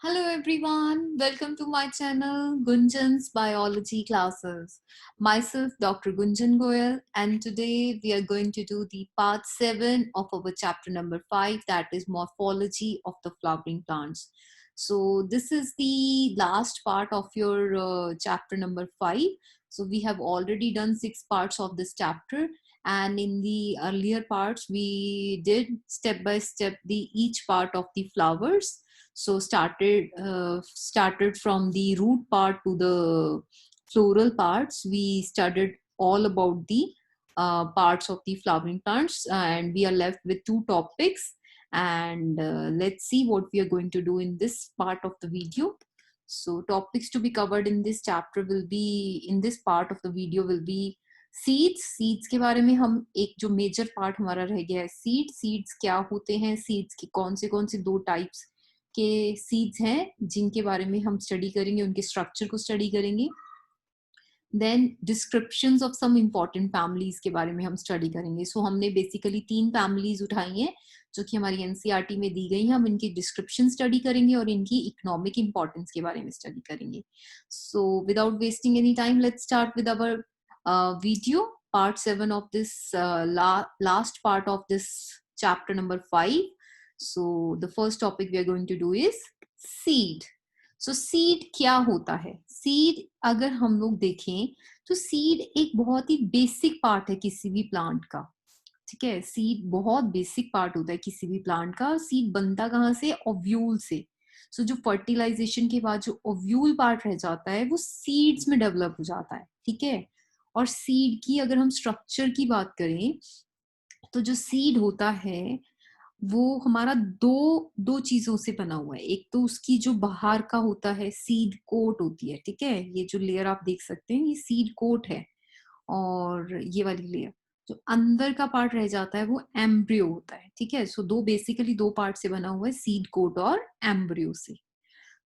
Hello everyone, welcome to my channel Gunjan's Biology Classes. Myself Dr. Gunjan Goyal, and today we are going to do the part 7 of our chapter number 5, that is morphology of the flowering plants. So this is the last part of your chapter number 5. So we have already done 6 parts of this chapter, and in the earlier parts we did step by step the each part of the flowers. So started from the root part to the floral parts. We studied all about the parts of the flowering plants, and we are left with 2 topics. And let's see what we are going to do in this part of the video. So topics to be covered in this chapter will be, in this part of the video will be seeds के बारे में हम एक जो major part हमारा रह गया है, सीड्स क्या होते हैं, सीड्स के कौन से 2 टाइप्स के सीड्स हैं जिनके बारे में हम स्टडी करेंगे, उनके स्ट्रक्चर को स्टडी करेंगे. Then descriptions of some important families के बारे में हम स्टडी करेंगे. सो हमने बेसिकली 3 फैमिलीज उठाई हैं जो कि हमारी एनसीईआरटी में दी गई हैं. हम इनकी डिस्क्रिप्शन स्टडी करेंगे और इनकी इकोनॉमिक इंपॉर्टेंस के बारे में स्टडी करेंगे. So without wasting any time, let's start with our video part 7 of this last part of this chapter number 5. So the first topic we are going to do is seed. So seed क्या होता है? seed अगर हम लोग देखें तो seed एक बहुत ही बेसिक पार्ट है किसी भी प्लांट का. ठीक है, सीड बहुत बेसिक पार्ट होता है किसी भी प्लांट का. सीड बनता कहाँ से? ओव्यूल से. सो जो फर्टिलाइजेशन के बाद जो ओव्यूल पार्ट रह जाता है वो सीड्स में डेवलप हो जाता है. ठीक है, और सीड की अगर हम स्ट्रक्चर की बात करें तो जो सीड होता है वो हमारा दो चीजों से बना हुआ है. एक तो उसकी जो बाहर का होता है सीड कोट होती है. ठीक है, ये जो लेयर आप देख सकते हैं ये सीड कोट है, और ये वाली लेयर जो अंदर का पार्ट रह जाता है वो एम्ब्रियो होता है. ठीक है, सो बेसिकली 2 पार्ट से बना हुआ है, सीड कोट और एम्ब्रियो से.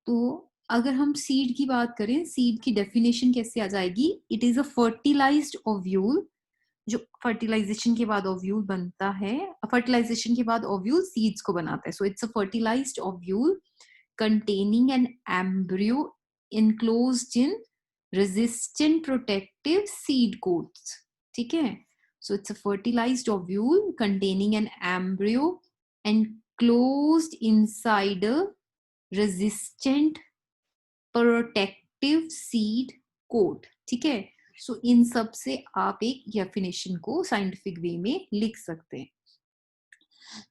तो अगर हम सीड की बात करें, सीड की डेफिनेशन कैसे आ जाएगी? It is a fertilized ovule. जो फर्टिलाइजेशन के बाद ओव्यूल बनता है, फर्टिलाइजेशन के बाद ओव्यूल सीड्स को बनाता है. So it's a fertilized ovule containing an embryo enclosed in resistant protective seed coats. ठीक है, so it's a fertilized ovule containing an embryo enclosed inside a resistant protective seed coat. ठीक है, सो इन सब से आप एक डेफिनेशन को साइंटिफिक वे में लिख सकते हैं.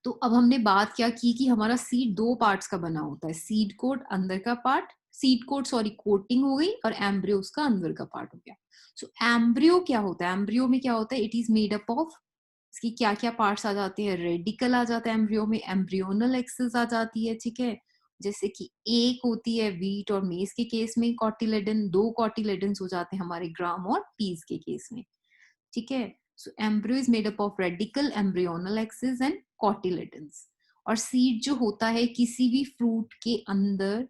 तो अब हमने बात क्या की कि हमारा सीड 2 पार्ट्स का बना होता है. सीड कोट अंदर का part, seed coat sorry coating हो गई, और एम्ब्रियो उसका अंदर का पार्ट हो गया. सो एम्ब्रियो क्या होता है? एम्ब्रियो में क्या होता है? It is made up of, इसकी क्या क्या पार्ट्स आ जाते हैं? रेडिकल आ जाता है एम्ब्रियो में, एम्ब्रियोनल एक्सिस आ जाती है. ठीक है, जैसे कि एक होती है व्हीट और मेज के केस में कॉटिलेडन, 2 कॉटिलेडन्स हो जाते हैं हमारे ग्राम और पीस के केस में. ठीक है, so embryo is made up of radicle, embryonal axis and cotyledons. और सीड जो होता है किसी भी फ्रूट के अंदर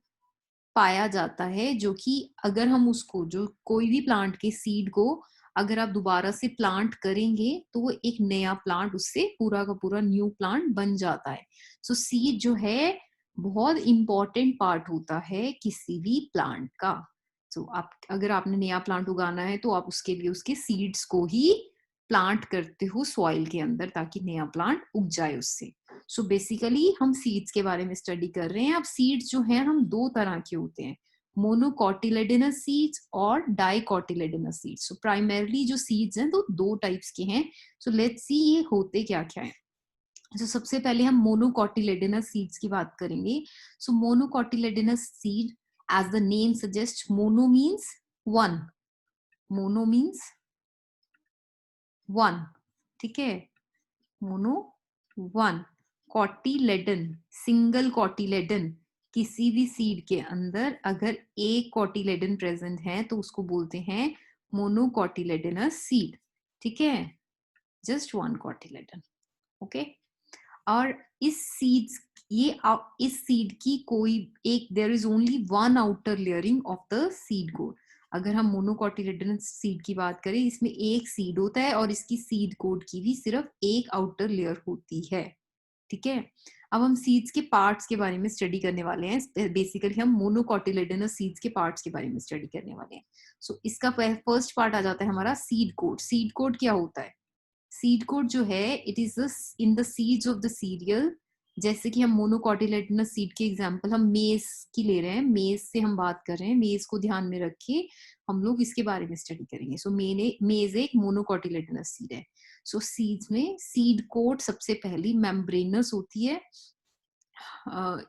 पाया जाता है, जो कि अगर हम उसको, जो कोई भी प्लांट के सीड को अगर आप दोबारा से प्लांट करेंगे तो वो एक नया प्लांट, उससे पूरा का पूरा न्यू प्लांट बन जाता है. सो सीड जो है बहुत इंपॉर्टेंट पार्ट होता है किसी भी प्लांट का. सो आप अगर आपने नया प्लांट उगाना है तो आप उसके लिए उसके सीड्स को ही प्लांट करते हो सॉइल के अंदर, ताकि नया प्लांट उग जाए उससे. सो बेसिकली हम सीड्स के बारे में स्टडी कर रहे हैं. अब सीड्स जो हैं हम 2 तरह के होते हैं, मोनोकॉटिलेडनस सीड्स और डाइकॉटिलेडनस सीड्स. सो प्राइमरली जो सीड्स हैं तो 2 टाइप्स के हैं. सो लेट्स सी ये होते क्या क्या है. तो सबसे पहले हम मोनोकॉटिलेडनस सीड्स की बात करेंगे. So monocotyledonous seed, as the name suggest, mono means 1, mono means 1. ठीक है, मोनो 1. Cotyledon, single cotyledon. किसी भी सीड के अंदर अगर एक कॉटिलेडन प्रेजेंट है तो उसको बोलते हैं मोनोकॉटिलेडनस सीड. ठीक है, जस्ट 1 कॉटिलेडन. ओके, और इस सीड्स, इस सीड की कोई एक, there is only 1 outer layering of the seed coat. अगर हम मोनोकॉटिलेडनस सीड की बात करें, इसमें एक सीड होता है और इसकी सीड कोट की भी सिर्फ एक आउटर लेयर होती है. ठीक है, अब हम सीड्स के पार्ट्स के बारे में स्टडी करने वाले हैं। बेसिकली हम मोनोकोटिलेडोनस सीड्स के पार्ट्स के बारे में स्टडी करने वाले हैं। सो इसका फर्स्ट पार्ट आ जाता है हमारा सीड कोड। सीड कोड क्या होता है? सीड कोड जो है it is in the seeds of the serial. जैसे कि हम मोनोकोटिलेडोनस सीड के एग्जांपल हम मेज की ले रहे हैं, मेज से हम बात कर रहे हैं, मेज को ध्यान में रख के हम लोग इसके बारे में स्टडी करेंगे। सो मेज एक मोनोकोटिलेडोनस सीड है। सो सीड्स में सीड कोड सबसे पहली मेम्ब्रेनस होती है।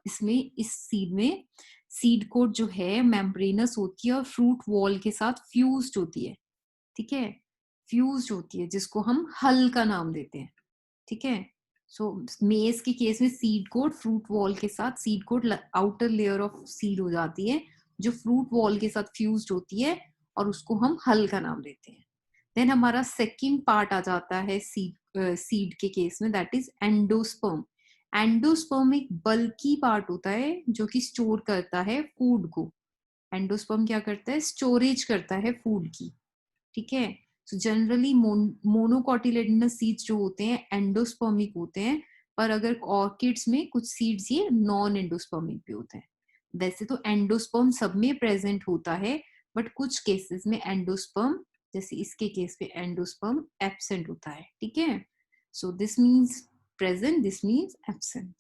इसमें इस सीड में सीड कोड जो है मेम्ब्रेनस होती है और फ्रूट वॉल के साथ फ्यूज्ड होती है। ठीक है, फ्यूज्ड होती है, जिसको हम हल का नाम देते हैं। ठीक है, सो मेज के केस में सीड कोड फ्रूट वॉल के साथ, seed code outer layer of seed हो जाती है जो फ्रूट वॉल के साथ फ्यूज्ड होती है और उसको हम हल का नाम देते हैं। देन हमारा सेकंड पार्ट आ जाता है सीड के केस में, दैट इज एंडोस्पर्म। एंडोस्पर्म एक बल्की पार्ट होता है जो कि स्टोर करता है फूड को। एंडोस्पर्म क्या करता है? स्टोरेज करता है फूड की। ठीक है, सो जनरली मोनोकोटिलेडोनस सीड्स जो होते हैं एंडोस्पर्मिक होते हैं, पर अगर ऑर्किड्स में कुछ सीड्स ये नॉन एंडोस्पर्मिक भी होते हैं। वैसे तो एंडोस्पर्म सब में प्रेजेंट होता है, बट कुछ केसेस में एंडोस्पर्म, जैसे इसके केस में एंडोस्पर्म एब्सेंट होता है। ठीक है, so this means present, this means absent.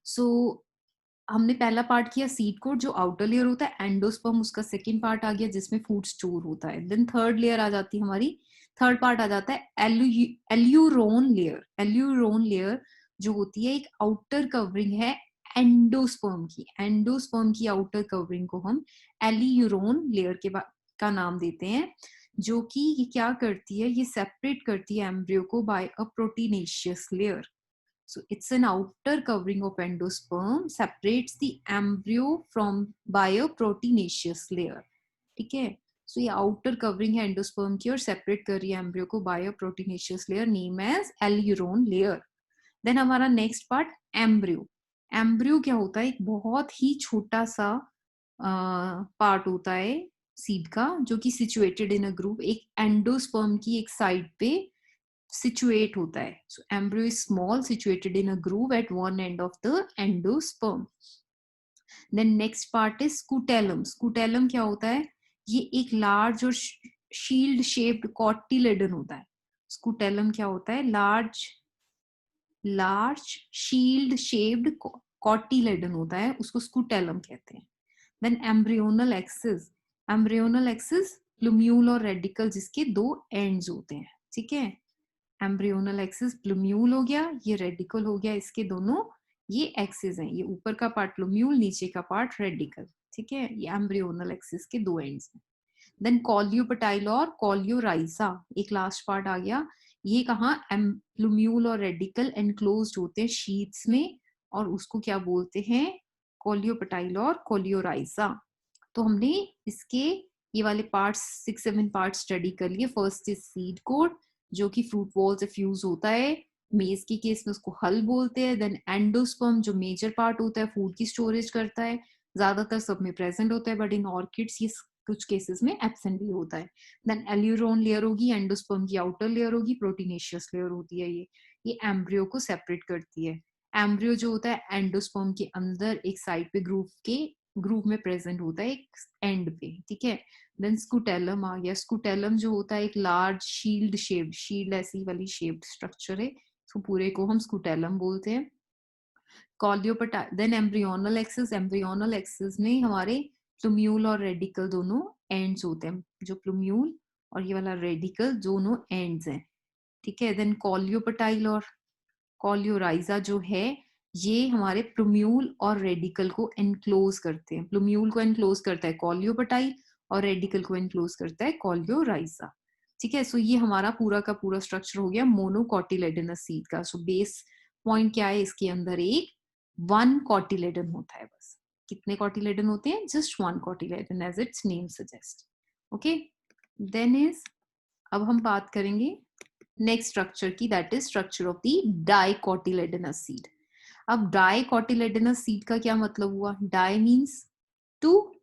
So हमने पहला पार्ट किया सीड कोड जो आउटर लेयर होता है, एंडोस्पर्म उसका सेकंड पार्ट आ गया जिसमें फूड स्टोर होता है। देन थर्ड लेयर आ जाती है हमारी, थर्ड पार्ट आ जाता है एल्यूरोन लेयर। एल्यूरोन लेयर जो होती है एक आउटर कवरिंग है एंडोस्पर्म की। एंडोस्पर्म की आउटर कवरिंग को हम एल्यूरोन लेयर का नाम देते हैं, जो कि ये क्या करती है, ये सेपरेट करती है एम्ब्रियो को by a proteinaceous layer. So it's an outer covering of endosperm separates the embryo from by a proteinaceous layer. ठीक है, so ये outer covering है endosperm की और separate कर रही है embryo को by a proteinaceous layer named as alluron layer. Then हमारा next part embryo. embryo क्या होता है? एक बहुत ही छोटा सा पार्ट होता है सीड का जो कि situated in a groove, एक एंडोस्पर्म की एक साइड पे situate होता है. So embryo is small, situated in a groove at one end of the endosperm. Then next part is scutellum. Scutellum क्या होता है? ये एक large और shield shaped cotyledon होता है. Scutellum क्या होता है? large shield shaped cotyledon होता है, उसको scutellum कहते हैं. Then embryonal axis. embryonal axis plumule और radical जिसके दो ends होते हैं. ठीक है, एम्ब्रियोनल एक्सिस प्लूम्यूल हो गया, ये रेडिकल हो गया, इसके दोनों ये एक्सिस हैं, ये ऊपर का पार्ट प्लूम्यूल, नीचे का पार्ट रेडिकल। ठीक है, ये एम्ब्रियोनल एक्सिस के दो एंड्स हैं। देन कॉलियोपेटाइल और कॉलियोराइजा एक लास्ट पार्ट आ गया। ये कहाँ? प्लूम्यूल और रेडिकल एनक्लोज्ड होते हैं शीट्स में और उसको क्या बोलते हैं? कॉलियोपेटाइल और कॉलियोराइजा। तो हमने इसके ये वाले पार्ट्स 6-7 पार्ट्स स्टडी कर लिए। फर्स्ट इज सीड कोड जो कि फ्रूट वॉल से फ्यूज होता है, मेज के केस में उसको हल बोलते हैं। देन एंडोस्पर्म जो मेजर पार्ट होता है, फूड की स्टोरेज करता है, ज्यादातर सब में प्रेजेंट होता है, बट इन ऑर्किड्स ये कुछ केसेस में एब्सेंट भी होता है। देन एल्यूरोन लेयर होगी, एंडोस्पर्म की आउटर लेयर होगी, प्रोटीनेशियस लेयर होती है, ये एम्ब्रियो को सेपरेट करती है। एम्ब्रियो जो होता है एंडोस्पर्म के अंदर एक साइड पे ग्रुप में प्रेजेंट होता है एक एंड पे। ठीक है, देन स्कूटेलम आ गया। स्कूटेलम जो होता है एक लार्ज शील्ड शेप्ड, शील्ड ऐसी वाली शेप्ड स्ट्रक्चर है, तो पूरे को हम स्कूटेलम बोलते हैं। Coleoptile. Then embryonal axis. Embryonal axis में हमारे प्लूम्यूल और रेडिकल दोनों एंड्स होते हैं, जो प्लूम्यूल और ये वाला रेडिकल दोनों एंड्स हैं। ठीक है, देन कॉलियोपेटाइल और कॉलियोराइजा जो है ये हमारे प्लूम्यूल और रेडिकल को एनक्लोज करते हैं। प्लूम्यूल को एनक्लोज करता है कॉलियोपेटाइल और रेडिकल को एनक्लोज करता है कॉलियोराइजा। ठीक है, सो ये हमारा पूरा का पूरा स्ट्रक्चर हो गया मोनोकोटिलेडोनस सीड का। सो बेस पॉइंट क्या है? इसके अंदर एक वन कॉटिलेडन होता है बस। कितने कॉटिलेडन होते हैं? Just one cotyledon as its name suggest. Okay, then is अब हम बात करेंगे नेक्स्ट स्ट्रक्चर की, that is structure of the dicotyledonous seed. अब डाइकोटिलेडोनस सीड का क्या मतलब हुआ? Di means two,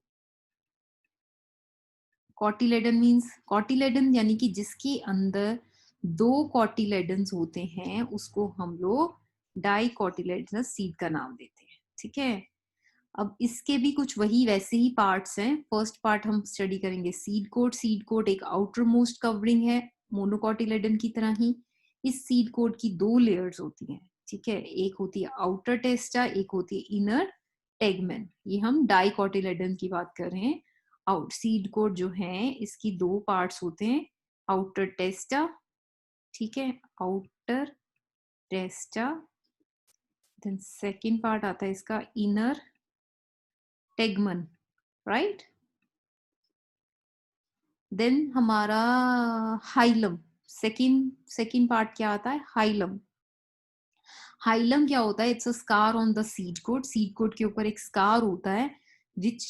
cotyledon means cotyledon यानी कि जिसके अंदर दो कॉटिलेडन्स होते हैं उसको हम लोग डाइकोटिलेडनस सीड का नाम देते हैं। ठीक है, अब इसके भी कुछ वही वैसे ही पार्ट्स हैं। फर्स्ट पार्ट हम स्टडी करेंगे सीड कोट। सीड कोट एक आउटर मोस्ट कवरिंग है मोनोकोटिलेडन की तरह ही। इस सीड कोट की दो लेयर्स होती हैं। ठीक है, एक होती है आउटर टेस्टा, एक होती है इनर टेगमेन। ये हम डाइकोटिलेडन की बात कर रहे हैं। आउट सीड कोट जो है इसकी दो पार्ट्स होते हैं, आउटर टेस्टा, ठीक है, outer testa, then second part आता है इसका इनर टेगमन, राइट। देन हमारा हाइलम, सेकेंड पार्ट क्या आता है, हाइलम। हाइलम क्या होता है, it's a scar on the seed coat. Seed coat के ऊपर एक स्कार होता है which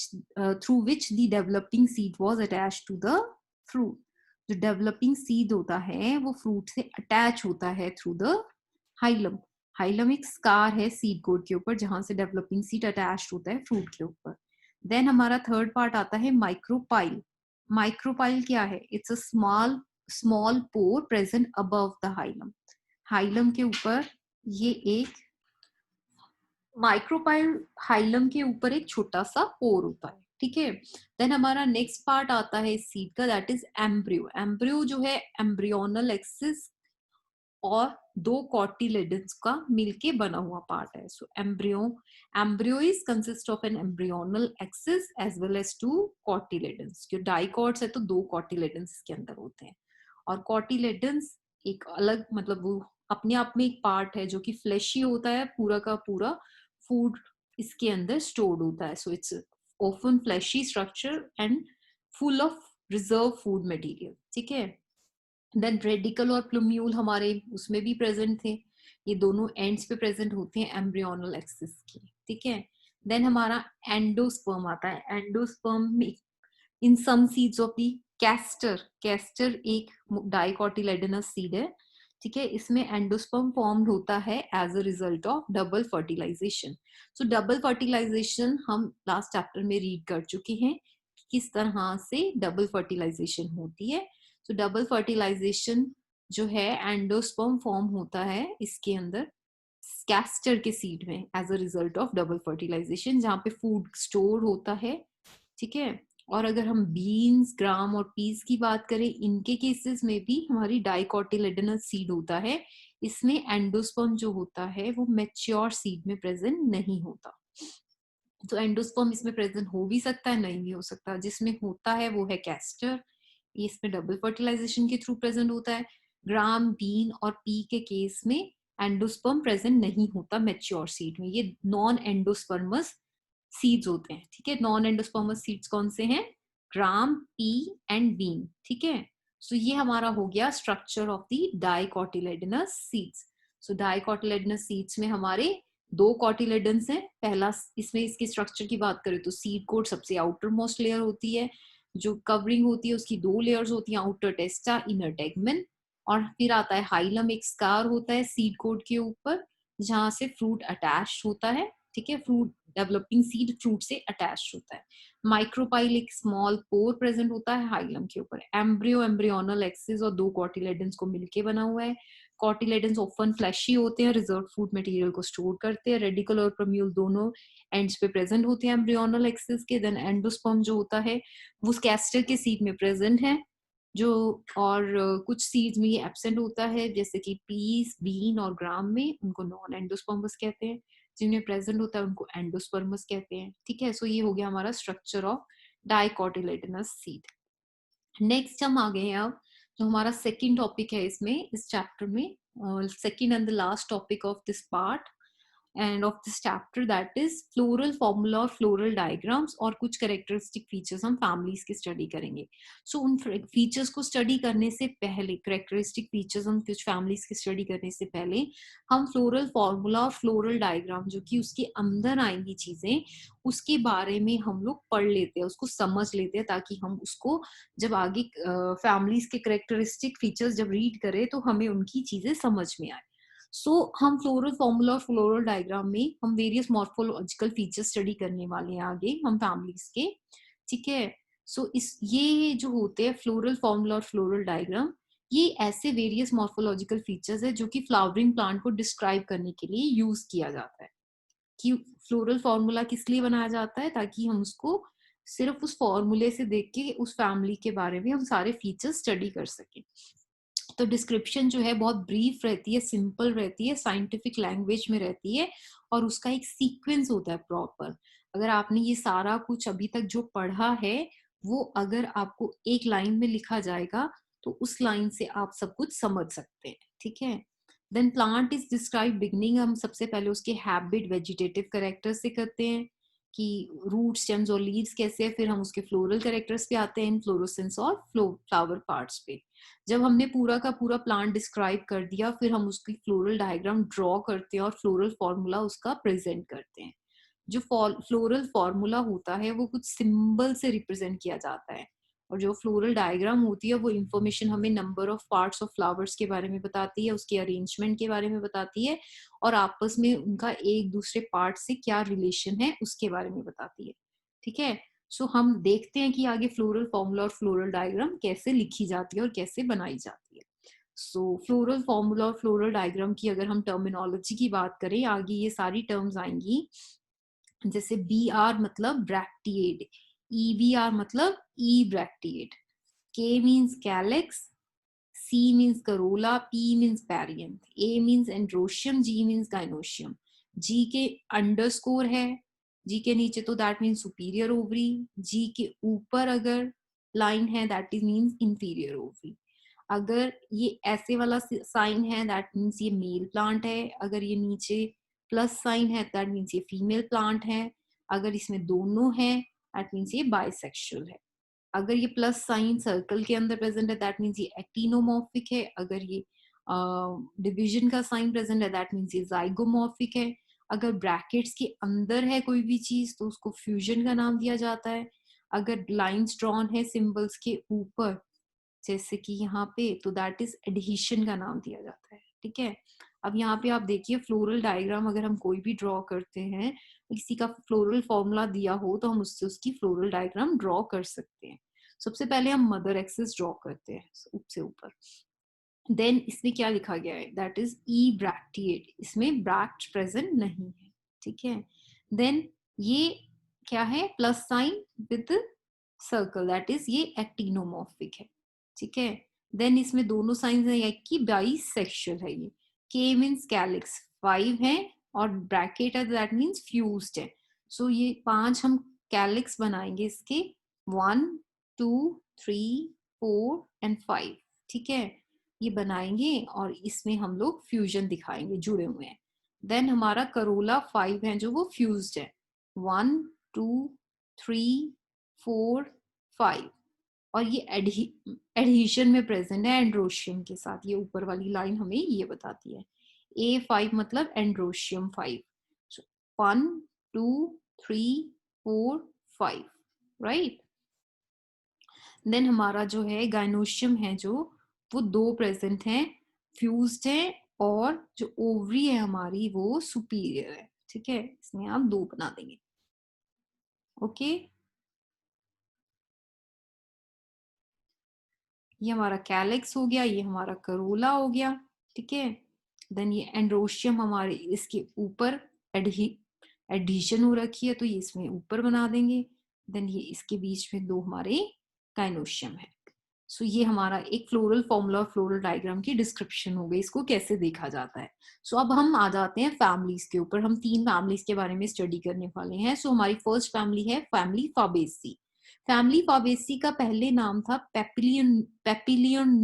through which the developing seed was attached to the fruit. जो डेवलपिंग सीड होता है वो फ्रूट से अटैच होता है थ्रू द हाइलम। हाइलम एक स्कार है सीड कोट के ऊपर जहां से डेवलपिंग सीड अटैच होता है फ्रूट के ऊपर। देन हमारा थर्ड पार्ट आता है माइक्रोपाइल। माइक्रोपाइल क्या है, it's a small pore present above the hilum. Hilum के ऊपर ये एक माइक्रोपाइल, हाइलम के ऊपर एक छोटा सा पोर होता है। ठीक है, देन हमारा नेक्स्ट पार्ट आता है इस सीड का, दैट इज एम्ब्रियो। एम्ब्रियो जो है एम्ब्रियोनल एक्सिस और दो कॉटिलेडन्स का मिलके बना हुआ पार्ट है। So embryo is consist of an embryonal axis as well as two cotyledons. जो डाइकॉट्स है तो दो कॉटिलेडन्स इसके अंदर होते हैं, और कॉटिलेडन्स एक अलग मतलब वो अपने आप में एक पार्ट है जो कि फ्लैशी होता है, पूरा का पूरा फूड इसके अंदर स्टोर्ड होता है। So it's often fleshy structure and full of reserve food material. ठीक है, देन रेडिकल और प्लूम्यूल हमारे उसमें भी प्रेजेंट थे, ये दोनों एंड्स पे प्रेजेंट होते हैं एम्ब्रियोनल एक्सिस के। ठीक है, देन हमारा एंडोस्पर्म आता है। एंडोस्पर्म में in some seeds of the castor, castor एक डाइकोटिलेडनस सीड है। ठीक है, इसमें एंडोस्पर्म फॉर्म्ड होता है as a result of double fertilization. So double fertilization हम लास्ट चैप्टर में रीड कर चुके हैं कि किस तरह से डबल फर्टिलाइजेशन होती है। सो डबल फर्टिलाइजेशन जो है एंडोस्पर्म फॉर्म होता है इसके अंदर कैस्टर के सीड में as a result of double fertilization, जहाँ पे फूड स्टोर होता है। ठीक है, और अगर हम बीन्स, ग्राम और पीस की बात करें, इनके केसेस में भी हमारी डाइकोटिलेडनस सीड होता है। इसमें एंडोस्पर्म जो होता है वो मैच्योर सीड में प्रेजेंट नहीं होता। तो एंडोस्पर्म इसमें प्रेजेंट हो भी सकता है, नहीं भी हो सकता। जिसमें होता है वो है कैस्टर, ये इसमें डबल फर्टिलाइजेशन के थ्रू प्रेजेंट होता है। ग्राम, बीन और पी के केस में एंडोस्पर्म प्रेजेंट नहीं होता मैच्योर सीड में, ये नॉन एंडोस्पर्मस सीड्स होते हैं। ठीक है, नॉन एंडोस्पर्मस सीड्स कौन से हैं, ग्राम, पी एंड बीन। ठीक है, सो ये हमारा हो गया structure of the dicotyledonous seeds. So dicotyledonous seeds में हमारे दो कॉटिलेडन्स हैं। पहला, इसमें इसकी स्ट्रक्चर की बात करें तो सीड कोट सबसे आउटर मोस्ट लेयर होती है, जो कवरिंग होती है उसकी दो लेयर्स होती हैं, आउटर टेस्टा, इनर टेगमेन। और फिर आता है हाइलम, एक स्कार होता है सीड कोट के ऊपर जहां से फ्रूट अटैच होता है। ठीक है, फ्रूट डेवलपिंग सीड फ्रूट से अटैच होता है। माइक्रोपाइल एक स्मॉल पोर प्रेजेंट होता है हाइलम के ऊपर। एम्ब्रियो एम्ब्रियोनल एक्सिस और दो कॉटिलेडन्स को मिलके बना हुआ है। कॉटिलेडन्स ओपन फ्लैशी होते हैं, रिजर्व फूड मटेरियल को स्टोर करते हैं। रेडिकल और प्रम्यूल दोनों एंड्स पे प्रेजेंट होते हैं एम्ब्रियोनल एक्सिस के। देन एंडोस्पर्म जो होता है वो कैस्टर के सीड में प्रेजेंट है, जो और कुछ सीड्स में ये एब्सेंट होता है, जैसे कि पीस, बीन और ग्राम में, उनको नॉन एंडोस्पर्मस कहते हैं। जिनमें प्रेजेंट होता है उनको एंडोस्पर्मस कहते हैं। ठीक है, सो ये हो गया हमारा स्ट्रक्चर ऑफ डाइकोटिलेडनस सीड। नेक्स्ट हम आ गए हैं अब जो हमारा सेकंड टॉपिक है इसमें, इस चैप्टर में, second and the last topic of this part end of this chapter, that is floral formula और फ्लोरल डायग्राम्स, और कुछ कैरेक्टरिस्टिक फीचर्स हम फैमिलीज की स्टडी करेंगे। सो उन फीचर्स को स्टडी करने से पहले, कैरेक्टरिस्टिक फीचर्स हम कुछ फैमिलीज की स्टडी करने से पहले, हम फ्लोरल फॉर्मूला और फ्लोरल डायग्राम जो कि उसके अंदर आएंगी चीजें, उसके बारे में हम लोग पढ़ लेते हैं, उसको समझ लेते हैं, ताकि हम उसको जब आगे फैमिलीज के कैरेक्टरिस्टिक फीचर्स जब रीड करें तो हमें उनकी चीजें समझ में आए। सो हम फ्लोरल फॉर्मूला और फ्लोरल डायग्राम में हम वेरियस मॉर्फोलॉजिकल फीचर्स स्टडी करने वाले हैं आगे हम फैमिलीज के। ठीक है, सो इस ये जो होते हैं फ्लोरल फॉर्मूला और फ्लोरल डायग्राम, ये ऐसे वेरियस मॉर्फोलॉजिकल फीचर्स है जो कि फ्लावरिंग प्लांट को डिस्क्राइब करने के लिए यूज किया जाता है। कि फ्लोरल फॉर्मूला किस लिए बनाया जाता है, ताकि हम उसको सिर्फ उस फॉर्मूले से देख के उस फैमिली के बारे में हम सारे फीचर्स स्टडी कर सके। तो डिस्क्रिप्शन जो है बहुत ब्रीफ रहती है, सिंपल रहती है, साइंटिफिक लैंग्वेज में रहती है, और उसका एक सीक्वेंस होता है प्रॉपर। अगर आपने ये सारा कुछ अभी तक जो पढ़ा है वो अगर आपको एक लाइन में लिखा जाएगा तो उस लाइन से आप सब कुछ समझ सकते हैं, ठीक है। Then plant is describe beginning, हम सबसे पहले उसके हैबिट वेजिटेटिव कैरेक्टर से करते हैं कि रूट स्टेम्स और लीव्स कैसे है, फिर हम उसके फ्लोरल कैरेक्टर्स पे आते हैं, इन्फ्लोरेसेंस और फ्लावर पार्ट्स पे। जब हमने पूरा का पूरा प्लांट डिस्क्राइब कर दिया, फिर हम उसकी फ्लोरल डायग्राम ड्रॉ करते हैं और फ्लोरल फॉर्मूला उसका प्रेजेंट करते हैं। जो फ्लोरल फॉर्मूला होता है वो कुछ सिंबल से रिप्रेजेंट किया जाता है, और जो फ्लोरल डायग्राम होती है वो इंफॉर्मेशन हमें number of parts of flowers के बारे में बताती है, उसके अरेंजमेंट के बारे में बताती है, और आपस में उनका एक दूसरे पार्ट से क्या रिलेशन है उसके बारे में बताती है, ठीक है। सो हम देखते हैं कि आगे फ्लोरल फॉर्मूला और फ्लोरल डायग्राम कैसे लिखी जाती है और कैसे बनाई जाती है। सो फ्लोरल फॉर्मूला और फ्लोरल डायग्राम की अगर हम टर्मिनोलॉजी की बात करें, आगे ये सारी टर्म्स आएंगी, जैसे बी आर मतलब ब्रैक्टिएड, ई बी आर मतलब ई ब्रैक्टिएड, के means calyx, C means corolla, P means perianth, A means androecium, G means gynoecium. G के अंडरस्कोर है, G के नीचे तो that means superior ovary, G के ऊपर अगर लाइन है that is means inferior ovary. अगर ये ऐसे वाला साइन है दैट मीन्स ये मेल प्लांट है, अगर ये नीचे प्लस साइन है दैट मीन्स ये फीमेल प्लांट है, अगर इसमें दोनों है दैट मीन्स ये बाइसेक्सुअल है। अगर ये प्लस साइन सर्कल के अंदर प्रेजेंट है दैट मीन्स ये एक्टिनोमॉर्फिक है, अगर ये डिवीजन का साइन प्रेजेंट है दैट मीन्स ये जाइगोमॉर्फिक है। अगर ब्रैकेट्स के अंदर है कोई भी चीज तो उसको फ्यूजन का नाम दिया जाता है। अगर लाइंस ड्रॉन है सिंबल्स के ऊपर जैसे कि यहाँ पे, तो दैट इज एडहेशन का नाम दिया जाता है, ठीक है। अब यहाँ पे आप देखिए फ्लोरल डायग्राम अगर हम कोई भी ड्रॉ करते हैं, किसी का फ्लोरल फॉर्मूला दिया हो तो हम उससे उसकी फ्लोरल डायग्राम ड्रॉ कर सकते हैं। सबसे पहले हम मदर एक्सिस ड्रॉ करते हैं से ऊपर, देन इसमें क्या लिखा गया है दैट इज ई ब्रैक्टिएट, इसमें ब्रैक्ट प्रेजेंट नहीं है, ठीक है। देन ये क्या है plus sign with circle that is ये एक्टिनोमॉर्फिक है, ठीक है। देन इसमें दोनों साइंस है कि बाइसेक्सुअल है, ये के मीन्स कैलिक्स 5 है और ब्रैकेट है दैट मीन्स फ्यूज्ड है। सो ये 5 हम कैलिक्स बनाएंगे इसके 1 2 3 4 एंड 5, ठीक है। ये बनाएंगे और इसमें हम लोग फ्यूजन दिखाएंगे जुड़े हुए हैं। देन हमारा करोला 5 है जो वो फ्यूज्ड है 1 2 3 4 5, और ये एडहेशन में प्रेजेंट है एंड्रोशियम के साथ, ये ऊपर वाली लाइन हमें ये बताती है। A5 मतलब एंड्रोशियम 5, 1 2 3 4 5, राइट। देन हमारा जो है गाइनोशियम है जो वो 2 प्रेजेंट है, फ्यूज्ड है, और जो ओवरी है हमारी वो सुपीरियर है, ठीक है। इसमें आप 2 बना देंगे, ओके। ये हमारा कैलेक्स हो गया, ये हमारा करोला हो गया, ठीक है। देन ये एंड्रोशियम हमारे इसके ऊपर एडिशन हो रखी है तो ये इसमें ऊपर बना देंगे। देन ये इसके बीच में 2 हमारे गाइनोशियम है। सो ये हमारा एक फ्लोरल फॉर्मूला और फ्लोरल डायग्राम की डिस्क्रिप्शन हो गई, इसको कैसे देखा जाता है। सो अब हम आ जाते हैं फैमिलीज के ऊपर, हम 3 फैमिलीज के बारे में स्टडी करने वाले हैं। सो हमारी फर्स्ट फैमिली है फैमिली फाबेसी। फैमिली फाबेसी का पहले नाम था पेपिलियोनॉइडी,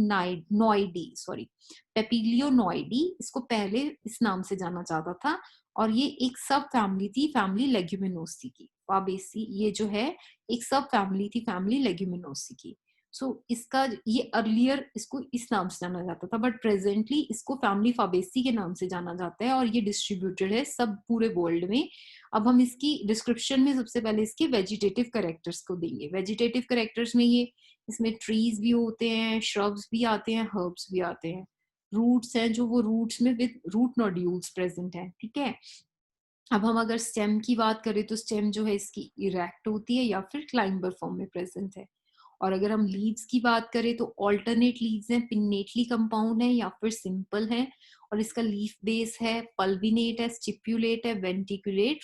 सॉरी पेपिलियोनॉइडी, इसको पहले इस नाम से जाना जाता था, और ये एक सब फैमिली थी फैमिली लेग्यूमिनोसी की। फाबेसी ये जो है एक सब फैमिली थी फैमिली लेग्यूमिनोसी की। सो इसका ये अर्लियर इसको इस नाम से जाना जाता था, बट प्रेजेंटली इसको फैमिली फाबेसी के नाम से जाना जाता है, और ये डिस्ट्रीब्यूटेड है सब पूरे वर्ल्ड में। अब हम इसकी डिस्क्रिप्शन में सबसे पहले इसके वेजिटेटिव कैरेक्टर्स को देंगे। वेजिटेटिव कैरेक्टर्स में ये इसमें ट्रीज भी होते हैं, श्रब्स भी आते हैं, हर्ब्स भी आते हैं, रूट्स हैं जो वो रूट्स में विद रूट नोड्यूल्स प्रेजेंट हैं, ठीक है। अब हम अगर स्टेम की बात करें तो स्टेम जो है इसकी इरेक्ट होती है या फिर क्लाइंबर फॉर्म में प्रेजेंट है, और अगर हम लीव्स की बात करें तो ऑल्टरनेट लीव्स हैं, पिन्नेटली कंपाउंड है या फिर सिंपल है, और इसका लीफ बेस है, पल्विनेट है, स्टिप्यूलेट है, वेंटिकुलेट,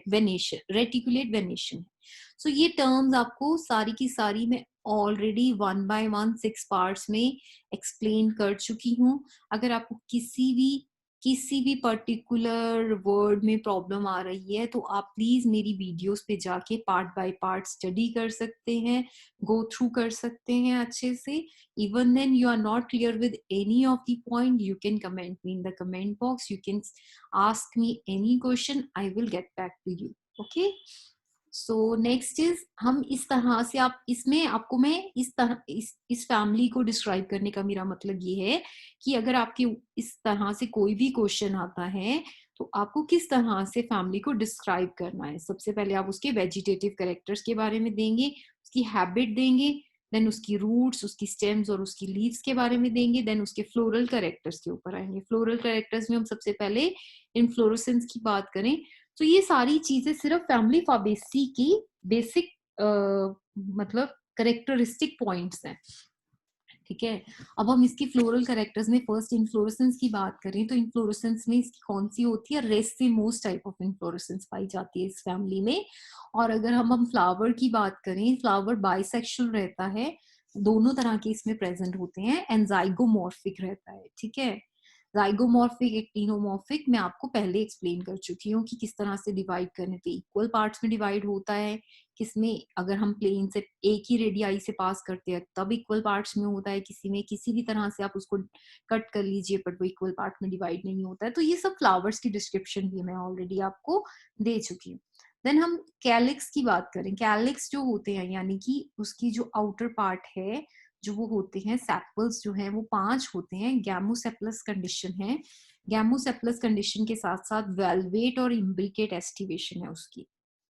वेनेशन, रेटिकुलेट, वेनेशन। सो ये टर्म्स आपको सारी की सारी मैं ऑलरेडी 1 बाय 1 6 पार्ट्स में एक्सप्लेन कर चुकी हूँ। अगर आपको किसी भी पर्टिकुलर वर्ड में प्रॉब्लम आ रही है तो आप प्लीज मेरी वीडियोस पे जाके पार्ट बाय पार्ट स्टडी कर सकते हैं, गो थ्रू कर सकते हैं अच्छे से। even then you are not clear with any of the point, you can comment me in the comment box, you can ask me any question, I will get back to you. Okay, so next is, हम इस तरह से, आप इसमें आपको मैं इस तरह इस फैमिली को डिस्क्राइब करने का मेरा मतलब ये है कि अगर आपके इस तरह से कोई भी क्वेश्चन आता है तो आपको किस तरह से फैमिली को डिस्क्राइब करना है। सबसे पहले आप उसके वेजिटेटिव कैरेक्टर्स के बारे में देंगे, उसकी हैबिट देंगे, देन उसकी रूट्स, उसकी स्टेम्स और उसकी लीव्स के बारे में देंगे, देन उसके फ्लोरल कैरेक्टर्स के ऊपर आएंगे। फ्लोरल कैरेक्टर्स में हम सबसे पहले इनफ्लोरेसेंस की बात करें तो ये सारी चीजें सिर्फ फैमिली फाबेसी की बेसिक मतलब करेक्टरिस्टिक पॉइंट्स हैं, ठीक है। अब हम इसकी फ्लोरल कैरेक्टर्स में फर्स्ट इनफ्लोरेसेंस की बात करें तो इनफ्लोरेसेंस में इसकी कौन सी होती है, रेसिमोस टाइप ऑफ इनफ्लोरेसेंस पाई जाती है इस फैमिली में। और अगर हम फ्लावर की बात करें, फ्लावर बाइसेक्सुअल रहता है, दोनों तरह के इसमें प्रेजेंट होते हैं, एंड जाइगोमॉर्फिक रहता है, ठीक है। जाइगोमॉर्फिक, एक्टिनोमॉर्फिक मैं आपको पहले एक्सप्लेन कर चुकी हूँ कि किस तरह से डिवाइड करने पे इक्वल पार्ट्स में डिवाइड होता है, किसमें अगर हम प्लेन से एक ही रेडियाई से पास करते हैं तब इक्वल पार्ट्स में होता है, किसी में किसी भी तरह से आप उसको कट कर लीजिए बट वो इक्वल पार्ट में डिवाइड नहीं होता है। तो ये सब फ्लावर्स की डिस्क्रिप्शन भी मैं ऑलरेडी आपको दे चुकी हूँ। देन हम कैलिक्स की बात करें, कैलिक्स जो होते हैं यानी कि उसकी जो आउटर पार्ट है, जो वो होते हैं सेपल्स जो हैं वो 5 होते हैं, गैमोसेपलस कंडीशन है, गैमोसेपलस कंडीशन के साथ साथ वेलवेट और इम्ब्रिकेट एस्टिवेशन है उसकी,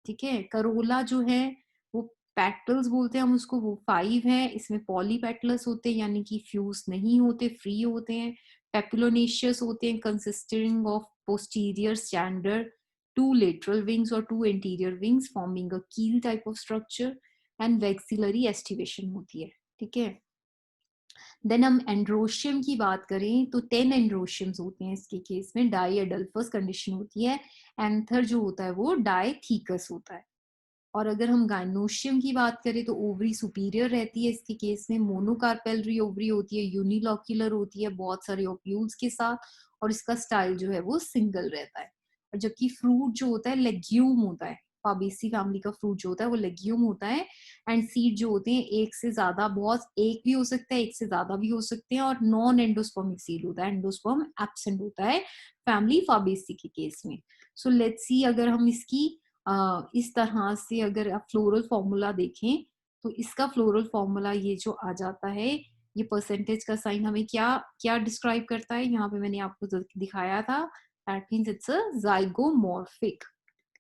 ठीक है। करोला जो है वो पेटल्स बोलते हैं हम उसको, वो 5 है, इसमें पॉलीपेटलस होते हैं यानी कि फ्यूज नहीं होते, फ्री होते हैं। पेपिलोनेशियस होते हैं, consisting of posterior standard 2 lateral wings और 2 एंटीरियर विंग्स फॉर्मिंग अ कील type of structure, and vexillary aestivation होती है, ठीक है। देन हम एंड्रोशियम की बात करें तो 10 एंड्रोशियम्स होते हैं इसके केस में, डाई एडल्फस कंडीशन होती है, एंथर जो होता है वो डायथीकस होता है। और अगर हम गाइनोशियम की बात करें तो ओवरी सुपीरियर रहती है इसके केस में, मोनोकार्पेलरी ओवरी होती है, यूनिलॉक्यूलर होती है बहुत सारे ओप्यूल्स के साथ, और इसका स्टाइल जो है वो सिंगल रहता है। और जबकि फ्रूट जो होता है लेग्यूम होता है, फाबेसी फैमिली का फ्रूट जो होता है वो लेग्यूम होता है, एंड सीड जो होते हैं एक से ज्यादा, बहुत एक भी हो सकता है एक से ज्यादा भी हो सकते हैं, और नॉन एंडोस्पर्मिक सीड होता है, एंडोस्पर्म एब्सेंट होता है फैमिली फाबेसी के केस में। सो लेट्स सी, अगर हम इसकी इस तरह से अगर आप फ्लोरल फॉर्मूला देखें तो इसका फ्लोरल फॉर्मूला ये जो आ जाता है, ये परसेंटेज का साइन हमें क्या क्या डिस्क्राइब करता है, यहाँ पे मैंने आपको दिखाया था, that means it's a zygomorphic.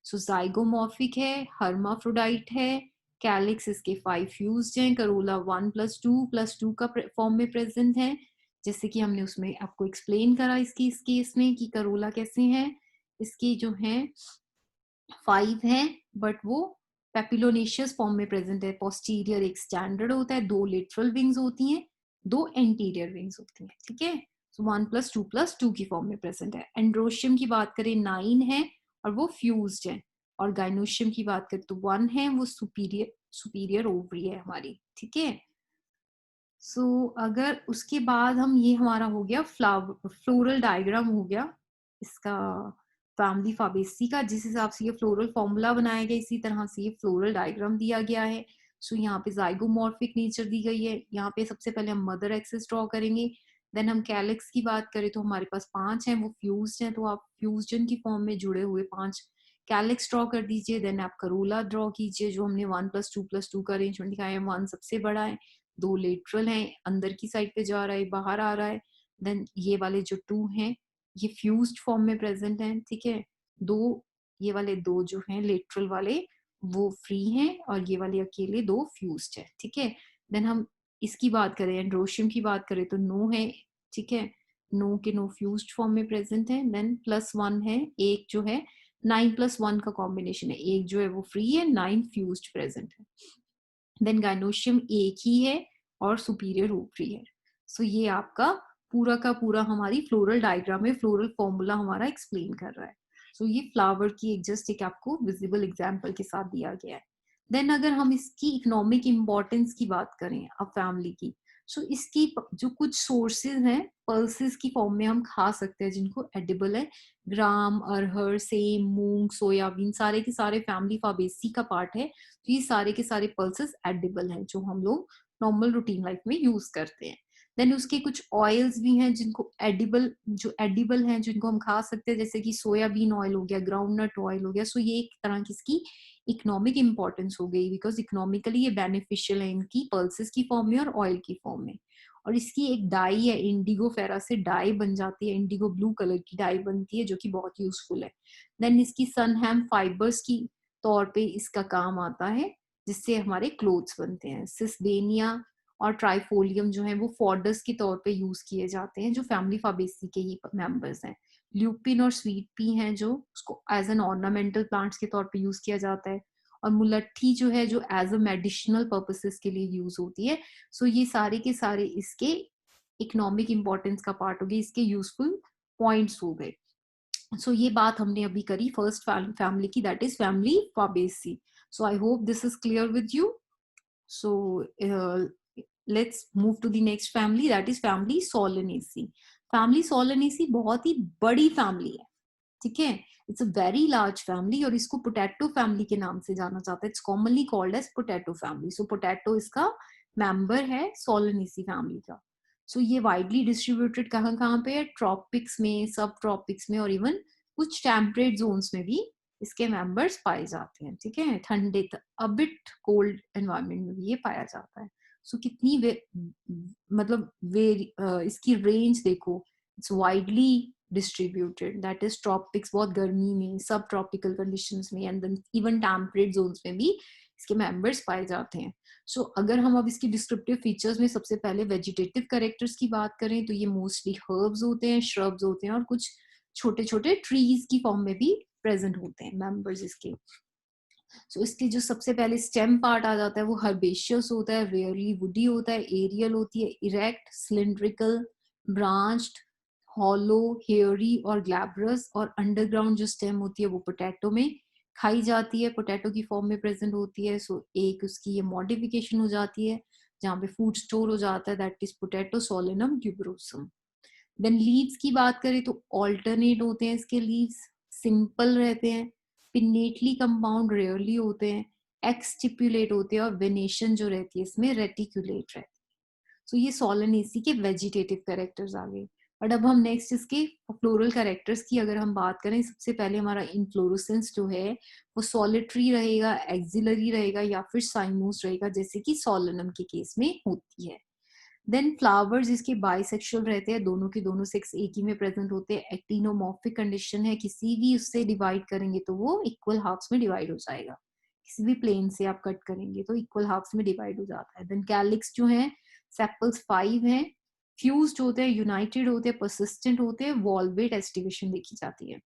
So zygomorphic है, हर्माफ्रोडाइट है, कैलिक्स इसके 5 फ्यूज्ड हैं, करोला 1+2+2 का फॉर्म में प्रेजेंट है, जैसे कि हमने उसमें आपको एक्सप्लेन करा इसकी इस केस में कि करोला कैसे हैं। इसके जो हैं 5 है बट वो पेपिलोनेशियस फॉर्म में प्रेजेंट है, पोस्टीरियर एक स्टैंडर्ड होता है, 2 लेटरल विंग्स होती हैं, 2 एंटीरियर विंग्स होती हैं, ठीक है। सो 1+2+2 की फॉर्म में प्रेजेंट है। एंड्रोशियम की बात करें 9 है और वो फ्यूज्ड है, और गाइनोशियम की बात करें तो 1 है, वो सुपीरियर सुपीरियर ओवरी है हमारी, ठीक है। सो अगर उसके बाद हम, ये हमारा हो गया फ्लोरल डायग्राम हो गया इसका फैमिली फाबेसी का, जिस हिसाब से ये फ्लोरल फॉर्मूला बनाया गया इसी तरह से ये फ्लोरल डायग्राम दिया गया है। सो यहाँ पे जाइगोमॉर्फिक नेचर दी गई है, यहाँ पे सबसे पहले हम मदर एक्सिस ड्रॉ करेंगे। देन हम कैलिक्स की बात करें तो हमारे पास 5 हैं, वो फ्यूज्ड हैं, तो आप फ्यूजन की फॉर्म में जुड़े हुए 5 कैलिक्स ड्रॉ कर दीजिए। देन आप करोला ड्रॉ कीजिए, जो हमने 1+2+2 का अरेंजमेंट दिखाया है, 1 सबसे बड़ा है, 2 लेटरल हैं, अंदर की साइड पे जा रहा है, बाहर आ रहा है। देन ये वाले जो 2 हैं ये फ्यूज्ड फॉर्म में प्रेजेंट हैं, ठीक है। दो, ये वाले 2 जो हैं लेटरल वाले वो फ्री हैं, और ये वाले अकेले 2 फ्यूज्ड है, ठीक है। देन हम इसकी बात करें, एंड्रोशियम की बात करें तो नो है, ठीक है, नो के नो फ्यूज्ड फॉर्म में प्रेजेंट है। देन +1 है, एक जो है 9+1 का कॉम्बिनेशन है, एक जो है वो फ्री है, 9 फ्यूज्ड प्रेजेंट है। देन गाइनोशियम एक ही है और सुपीरियर ओवरी है। सो ये आपका पूरा का पूरा हमारी फ्लोरल डायग्राम में फ्लोरल फॉर्मूला हमारा एक्सप्लेन कर रहा है। सो ये फ्लावर की एक जस्ट एक आपको विजिबल एग्जाम्पल के साथ दिया गया है। देन अगर हम इसकी इकोनॉमिक इम्पोर्टेंस की बात करें अब फैमिली की, सो इसकी जो कुछ सोर्सेज हैं पल्सेस की फॉर्म में हम खा सकते हैं जिनको एडिबल है। ग्राम, अरहर, सेम, मूंग, सोयाबीन सारे के सारे फैमिली फाबेसी का पार्ट है। तो ये सारे के सारे पल्सेस एडिबल हैं जो हम लोग नॉर्मल रूटीन लाइफ में यूज करते हैं। देन उसके कुछ ऑयल्स भी हैं जिनको एडिबल हैं जिनको हम खा सकते हैं, जैसे कि सोयाबीन ऑयल हो गया, ग्राउंडनट ऑयल हो गया। सो ये एक तरह की इसकी इकोनॉमिक इंपॉर्टेंस हो गई बिकॉज इकोनॉमिकली ये बेनिफिशियल है इनकी पल्सेस की फॉर्म में और ऑयल की फॉर्म में। और इसकी एक डाई है, इंडिगो फेरा से डाई बन जाती है, इंडिगो ब्लू कलर की डाई बनती है जो कि बहुत यूजफुल है। देन इसकी सनहैम फाइबर्स की तौर पे इसका काम आता है जिससे हमारे क्लोथ्स बनते हैं। सिसबेनिया और ट्राइफोलियम जो है वो फॉडस के तौर पे यूज किए जाते हैं जो फैमिली फाबेसी के ही मेंबर्स हैं। ल्यूपिन और स्वीट पी हैं जो उसको एज एन ऑर्नामेंटल प्लांट्स के तौर पे यूज किया जाता है। और मुलट्ठी जो है जो एज अ मेडिसिनल पर्पसेस के लिए यूज होती है। सो ये सारे के सारे इसके इकोनॉमिक इंपॉर्टेंस का पार्ट हो गए, इसके यूजफुल पॉइंट्स हो गए। सो ये बात हमने अभी करी फर्स्ट फैमिली की, that is family Fabaceae. So I hope this is clear with you. So let's move to the next family, that is family Solanaceae. Family Solanaceae बहुत ही बड़ी फैमिली है, ठीक है। It's a very large family और इसको potato family के नाम से जाना जाता है। It's commonly called as potato family. So potato इसका मेंबर है सोलेनेसी फैमिली का। सो ये वाइडली डिस्ट्रीब्यूटेड कहाँ कहाँ पे है, ट्रॉपिक्स में, सब ट्रॉपिक्स में और इवन कुछ टेम्परेट जोन्स में भी इसके मेंबर्स पाए जाते हैं, ठीक है। ठंडे अबिट कोल्ड एनवायरनमेंट में भी ये पाया जाता है। सो कितनी मतलब इसकी रेंज देखो, it's widely distributed, that is tropics बहुत गर्मी में, सब ट्रॉपिकल कंडीशंस में and then even temperate zones में भी इसके मेंबर्स पाए जाते हैं। सो अगर हम अब इसकी डिस्क्रिप्टिव फीचर्स में सबसे पहले वेजिटेटिव कैरेक्टर्स की बात करें तो ये मोस्टली हर्ब्स होते हैं, श्रब्स होते हैं और कुछ छोटे छोटे ट्रीज की फॉर्म में भी प्रेजेंट होते हैं मेंबर्स इसके। सो इसके जो सबसे पहले स्टेम पार्ट आ जाता है वो हर्बेशियस होता है, रेयरली वुडी होता है, एरियल होती है, erect, cylindrical, branched, hollow, hairy और ग्लैब्रस। और अंडरग्राउंड जो स्टेम होती है वो पोटैटो में खाई जाती है, पोटैटो की फॉर्म में प्रेजेंट होती है। सो एक उसकी ये मॉडिफिकेशन हो जाती है जहाँ पे फूड स्टोर हो जाता है, that is potato Solanum tuberosum. Then leaves की बात करें तो ऑल्टरनेट होते हैं इसके लीव्स, सिंपल रहते हैं, पिन्नेटली कंपाउंड रेयरली होते हैं, एक्सटिपुलेट होते हैं और वेनेशन जो रहती है इसमें रेटिकुलेट रहती है। सो ये सोलेनेसी के वेजिटेटिव कैरेक्टर्स आ गए। बट अब हम नेक्स्ट इसके फ्लोरल कैरेक्टर्स की अगर हम बात करें, सबसे पहले हमारा इनफ्लोरेसेंस जो है वो सॉलिटरी रहेगा, एक्सिलरी रहेगा या फिर साइमोस रहेगा जैसे कि सोलेनम के केस में होती है। देन फ्लावर्स इसके बाइसेक्सुअल रहते हैं, दोनों के दोनों सेक्स एक ही में प्रेजेंट होते हैं। एक्टिनोमॉर्फिक कंडीशन है, किसी भी उससे डिवाइड करेंगे तो वो इक्वल हाफ्स में डिवाइड हो जाएगा, किसी भी प्लेन से आप कट करेंगे तो इक्वल हाफ्स में डिवाइड हो जाता है। देन कैलिक्स जो है सेपल्स 5 हैं, फ्यूज्ड होते हैं, यूनाइटेड होते हैं, परसिस्टेंट होते हैं, वॉल्वेट एस्टिवेशन देखी जाती है।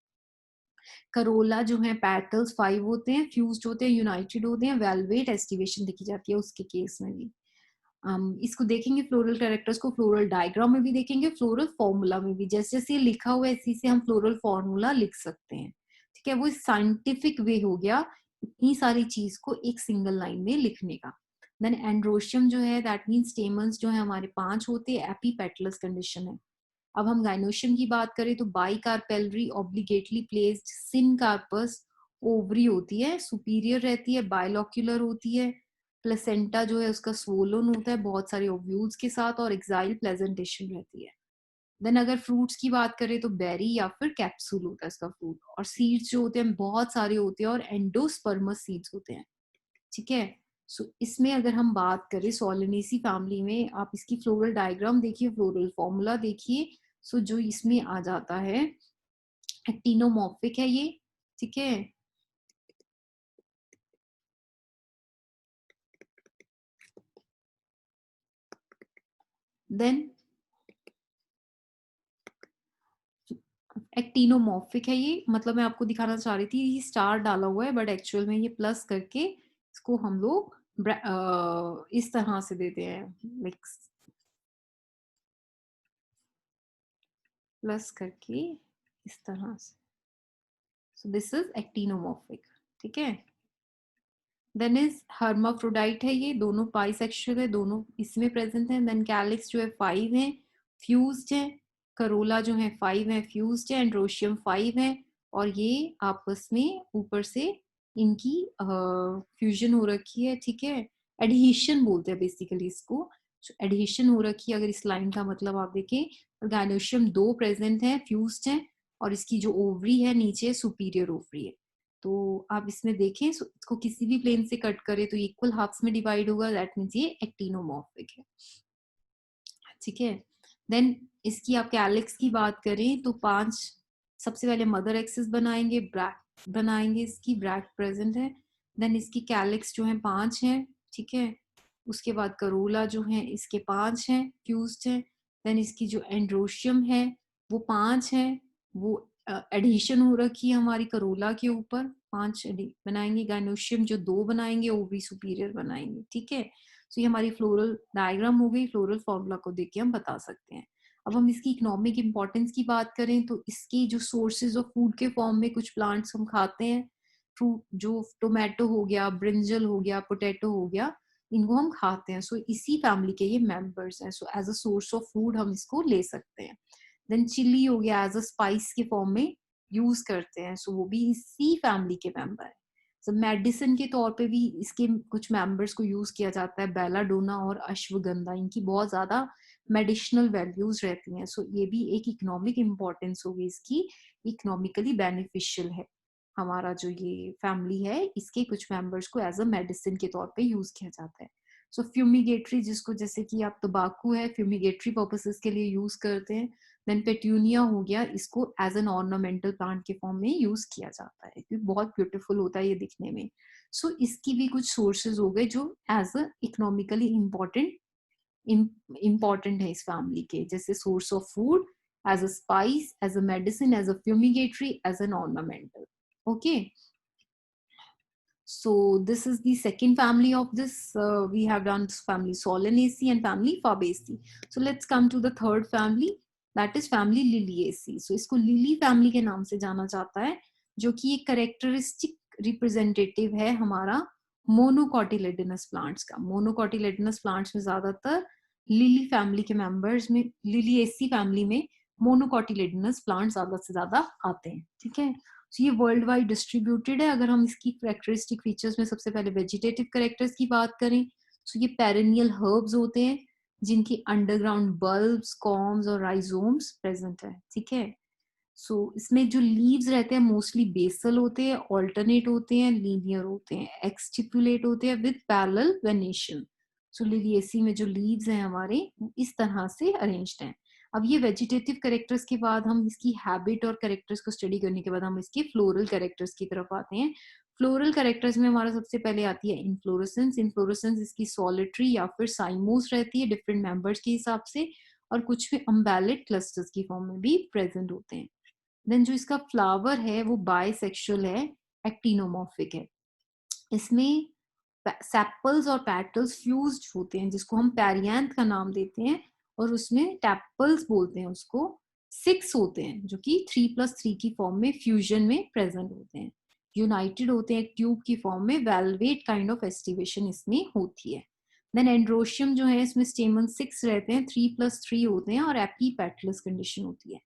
करोला जो है पेटल्स 5 होते हैं, फ्यूज्ड होते हैं, यूनाइटेड होते हैं, वेलवेट एस्टिवेशन देखी जाती है उसके केस में भी। इसको देखेंगे फ्लोरल कैरेक्टर्स को, फ्लोरल डायग्राम में भी देखेंगे, फ्लोरल फॉर्मूला में भी। जैसे जैसे ये लिखा हुआ है इसी से हम फ्लोरल फॉर्मूला लिख सकते हैं, ठीक है। वो साइंटिफिक वे हो गया इतनी सारी चीज को एक सिंगल लाइन में लिखने का। देन एंड्रोशियम जो है दैट मीन स्टेमन्स जो है हमारे 5 होते हैं, एपीपेटलस कंडीशन है। अब हम गाइनोशियम की बात करें तो bicarpellary obliquely placed syncarpous ovary होती है, सुपीरियर रहती है, बायलॉक्यूलर होती है। प्लेसेंटा जो है उसका स्वोलन होता है बहुत सारे ओव्यूल्स के साथ और एक्साइल प्लेजेंटेशन रहती है। देन अगर फ्रूट्स की बात करें तो बेरी या फिर कैप्सूल होता है इसका फ्रूट। और सीड्स जो होते हैं बहुत सारे होते हैं और एंडोस्पर्मस सीड्स होते हैं, ठीक है। सो इसमें अगर हम बात करें सोलेनेसी फैमिली में, आप इसकी फ्लोरल डायग्राम देखिए, फ्लोरल फॉर्मूला देखिए। सो जो इसमें आ जाता है एक्टिनोमॉर्फिक है ये, ठीक है। देन एक्टिनोमॉर्फिक है ये, मतलब मैं आपको दिखाना चाह रही थी ये स्टार डाला हुआ है बट एक्चुअल में ये प्लस करके इसको हम लोग इस तरह से देते हैं, लाइक प्लस करके इस तरह से। सो दिस इज एक्टिनोमॉर्फिक, ठीक है। देन इज हर्माफ्रोडाइट है, ये दोनों पाइसेक्सुअल है, दोनों इसमें प्रेजेंट है। देन कैलिक्स जो है 5 है, फ्यूज्ड है। करोला जो है 5 है, फ्यूज्ड है। एंड्रोशियम 5 है, और ये आपस में ऊपर से इनकी फ्यूजन हो रखी है, ठीक है। एडहेशन बोलते हैं बेसिकली इसको, एडहेशन हो रखी है अगर इस लाइन का मतलब आप देखें। ऑर्गेनोशियम 2 प्रेजेंट है, फ्यूज्ड है, और इसकी जो ओवरी है नीचे सुपीरियर ओवरी है। तो आप इसमें देखें, इसको किसी भी प्लेन से कट करें तो इक्वल हाफ्स में डिवाइड होगा, दैट मीन्स ये एक्टिनोमॉर्फिक है, ठीक है। देन इसकी आप कैलिक्स की बात करें तो 5 सबसे पहले मदर एक्सिस बनाएंगे, ब्रैक बनाएंगे, इसकी ब्रैक प्रेजेंट है। देन इसकी कैलिक्स जो है 5 है, ठीक है। उसके बाद करोला जो है इसके 5 है, फ्यूज्ड है। देन इसकी जो एंड्रोशियम है वो 5 है, वो एडहेशन हो रखी है हमारी करोला के ऊपर, 5 बनाएंगे। गाइनोशियम जो 2 बनाएंगे, ओवरी सुपीरियर बनाएंगे, ठीक है। तो ये हमारी फ्लोरल डायग्राम हो गई। फ्लोरल फॉर्मूला को देख के हम बता सकते हैं। अब हम इसकी इकोनॉमिक इंपॉर्टेंस की बात करें तो इसकी जो सोर्सेज ऑफ फूड के फॉर्म में कुछ प्लांट्स हम खाते हैं, फ्रूट जो टोमेटो हो गया, ब्रिंजल हो गया, पोटैटो हो गया, इनको हम खाते हैं। सो इसी फैमिली के ये मेंबर्स हैं। So as a source of food हम इसको ले सकते हैं। देन चिली हो गया, एज अ स्पाइस के फॉर्म में यूज करते हैं, सो वो भी इसी फैमिली के मेंबर है। सो मेडिसिन के तौर पे भी इसके कुछ मेंबर्स को यूज किया जाता है, बेलाडोना और अश्वगंधा, इनकी बहुत ज्यादा मेडिसिनल वैल्यूज रहती हैं। सो ये भी एक इकोनॉमिक इम्पोर्टेंस होगी इसकी, इकोनॉमिकली बेनिफिशियल है। हमारा जो ये फैमिली है इसके कुछ मेंबर्स को एज अ मेडिसिन के तौर पे यूज किया जाता है। सो फ्यूमिगेटरी, जिसको जैसे कि आप तंबाकू है, फ्यूमिगेटरी पर्पसेस के लिए यूज करते हैं। देन पेट्यूनिया हो गया, इसको एज एन ऑर्नामेंटल प्लांट के फॉर्म में यूज किया जाता है क्योंकि बहुत ब्यूटीफुल होता है ये दिखने में। सो इसकी भी कुछ सोर्सेज हो गए जो एज अ इकोनॉमिकली इम्पॉर्टेंट है इस फैमिली के, जैसे source of food, as a spice, as a medicine, as a fumigatory, as an ornamental. Okay, so this is the second family of this. We have done family Solanaceae and family Fabaceae. So let's come to the third family, that is family Liliaceae. So इसको lily family के नाम से जाना जाता है, जो कि एक करेक्टरिस्टिक रिप्रेजेंटेटिव है हमारा मोनोकॉटिलेडनस प्लांट्स का। मोनोकॉटिलेडनस प्लांट्स में ज्यादातर लिली फैमिली के मेंबर्स में, लिलिएसी फैमिली में मोनोकॉटिलेडनस प्लांट ज्यादा से ज्यादा आते हैं, ठीक है। तो ये वर्ल्ड वाइड डिस्ट्रीब्यूटेड है। अगर हम इसकी करेक्टरिस्टिक फीचर्स में सबसे पहले वेजिटेटिव करेक्टर्स की बात करें तो ये पेरेनियल हर्ब्स होते हैं जिनकी अंडरग्राउंड बल्ब्स, कॉम्स और राइजोम्स प्रेजेंट है, ठीक है। सो इसमें जो लीव्स रहते हैं मोस्टली बेसल होते हैं, ऑल्टरनेट होते हैं, लीनियर होते हैं, एक्सटिपुलेट होते हैं with parallel venation. So Liliaceae में जो लीव्स हैं हमारे इस तरह से अरेंज्ड हैं। अब ये वेजिटेटिव कैरेक्टर्स के बाद हम इसकी हैबिट और कैरेक्टर्स को स्टडी करने के बाद हम इसके फ्लोरल कैरेक्टर्स की तरफ आते हैं। फ्लोरल कैरेक्टर्स में हमारा सबसे पहले आती है इन्फ्लोरेसेंस। इन्फ्लोरेसेंस इसकी सॉलिटरी या फिर साइमोस रहती है डिफरेंट मेंबर्स के हिसाब से, और कुछ में अम्बेलेट क्लस्टर्स की फॉर्म में भी प्रेजेंट होते हैं। देन जो इसका फ्लावर है वो बायसेक्सुअल है, एक्टिनोमॉर्फिक है। इसमें सेपल्स और पेटल्स फ्यूज्ड होते हैं, जिसको हम पेरियांथ का नाम देते हैं, और उसमें टैपल्स बोलते हैं उसको, 6 होते हैं जो कि 3+3 की फॉर्म में फ्यूजन में प्रेजेंट होते हैं, यूनाइटेड होते हैं एक ट्यूब की फॉर्म में। वेलवेट काइंड ऑफ एस्टिवेशन इसमें होती है। देन एंड्रोशियम जो है इसमें स्टेमन 6 रहते हैं, 3+3 होते हैं, और एपीपेटलस कंडीशन होती है।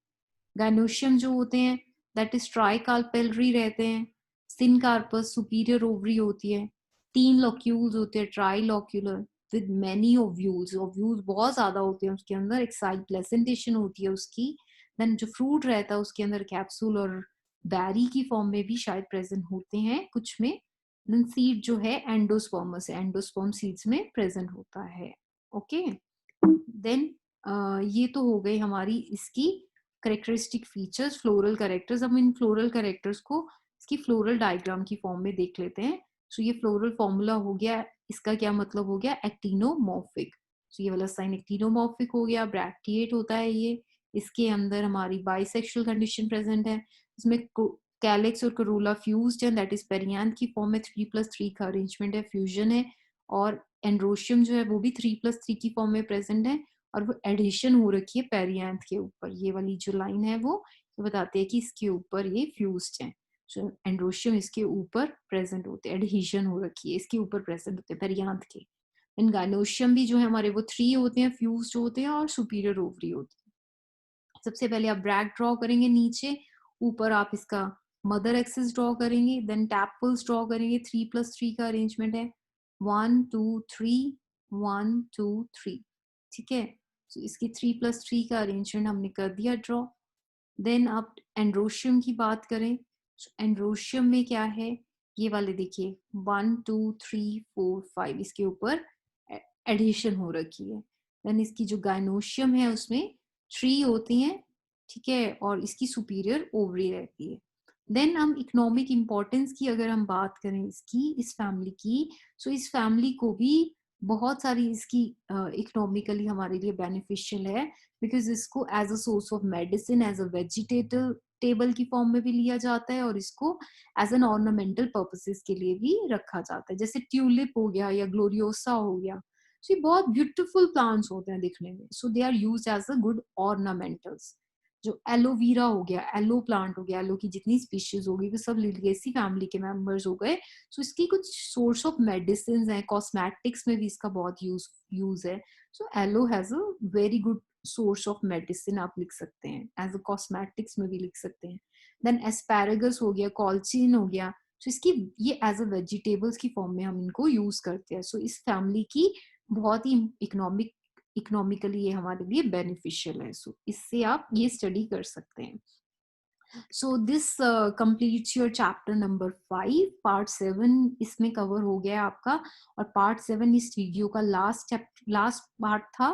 गाइनोशियम जो होते हैं दैट इज ट्राइकार्पेलरी रहते हैं। सिनकार्पस सुपीरियर ओवरी होती है। 3 लॉक्यूल्स होते हैं, try locular with many ovules. Ovules बहुत ज्यादा होते हैं उसके अंदर, एक साइड प्लेसेंटेशन होती है उसकी। देन जो फ्रूट रहता है उसके अंदर कैप्सूल और बैरी की फॉर्म में भी शायद प्रेजेंट होते हैं कुछ में। देन सीड जो है एंडोस्पर्मस है, एंडोस्पर्म सीड्स में प्रेजेंट होता है। ओके, देन ये तो हो गई हमारी इसकी करेक्टरिस्टिक फीचर्स, फ्लोरल कैरेक्टर्स। अब इन फ्लोरल कैरेक्टर्स को इसकी फ्लोरल डायग्राम की फॉर्म में देख लेते हैं। सो ये फ्लोरल फॉर्मूला हो गया, इसका क्या मतलब हो गया, एक्टिनोमॉर्फिक। सो ये वाला साइन एक्टिनोमॉर्फिक हो गया, ब्रैक्टिएट होता है ये। इसके अंदर हमारी बाइसेक्सुअल कंडीशन प्रेजेंट है। इसमें कैलिक्स और करोला फ्यूज्ड है, दैट इज पेरियांथ की फॉर्म में 3+3 का अरेंजमेंट है, फ्यूजन है। और एंड्रोशियम जो है वो भी 3+3 की फॉर्म में प्रेजेंट है और वो एडिशन हो रखी है पेरियांथ के ऊपर। ये वाली जो लाइन है वो बताते हैं कि इसके ऊपर ये फ्यूज्ड है। जो एंड्रोशियम इसके ऊपर प्रेजेंट होते हैं, एडहेशन हो रखी है, इसके ऊपर प्रेजेंट होते हैं पेरियांथ के। एंड गाइनोशियम भी जो है हमारे वो 3 होते हैं, फ्यूज्ड होते हैं और सुपीरियर ओवरी होती है। सबसे पहले आप ब्रैक ड्रॉ करेंगे नीचे, ऊपर आप इसका मदर एक्सिस ड्रॉ करेंगे, देन टैपल्स ड्रॉ करेंगे। 3+3 का अरेंजमेंट है, 1 2 3 1 2 3, ठीक है। तो इसकी 3+3 का अरेंजमेंट हमने कर दिया ड्रॉ। देन आप एंड्रोशियम की बात करें, एंड्रोशियम में क्या है, ये वाले देखिए 1 2 3 4 5 इसके ऊपर एडिशन हो रखी है। देन इसकी जो गाइनोशियम है उसमें 3 होती हैं, ठीक है, और इसकी सुपीरियर ओवरी रहती है। देन हम इकोनॉमिक इंपॉर्टेंस की अगर हम बात करें इसकी, इस फैमिली की, सो इस फैमिली को भी बहुत सारी इसकी इकोनॉमिकली हमारे लिए बेनिफिशियल है, बिकॉज इसको as a source of medicine, as a vegetable table की फॉर्म में भी लिया जाता है और इसको एज एन ऑर्नामेंटल पर्पसेस के लिए भी रखा जाता है। जैसे ट्यूलिप हो गया या ग्लोरियोसा हो गया, सो ये बहुत ब्यूटीफुल प्लांट्स होते हैं दिखने में, so they are used as a good ornamentals. जो एलोवीरा हो गया, एलो प्लांट हो गया, एलो की जितनी स्पीशीज होगी वो सब लिलियेसी फैमिली के मेंबर्स हो गए। सो इसकी कुछ सोर्स ऑफ मेडिसिन है, कॉस्मेटिक्स में भी इसका बहुत यूज है। So aloe has a very good source of medicine, आप लिख सकते हैं, एज अ कॉस्मेटिक्स में भी लिख सकते हैं। देन एस्पैरागस हो गया, कॉल्चिन हो गया, तो इसकी ये एज अ वेजिटेबल्स की फॉर्म में हम इनको यूज करते हैं। सो इस फैमिली की बहुत ही इकोनॉमिकली ये हमारे लिए बेनिफिशियल है। सो इससे आप ये स्टडी कर सकते हैं। So this completes your chapter number 5। Part 7 इसमें कवर हो गया आपका, और पार्ट 7 इस वीडियो का लास्ट पार्ट था।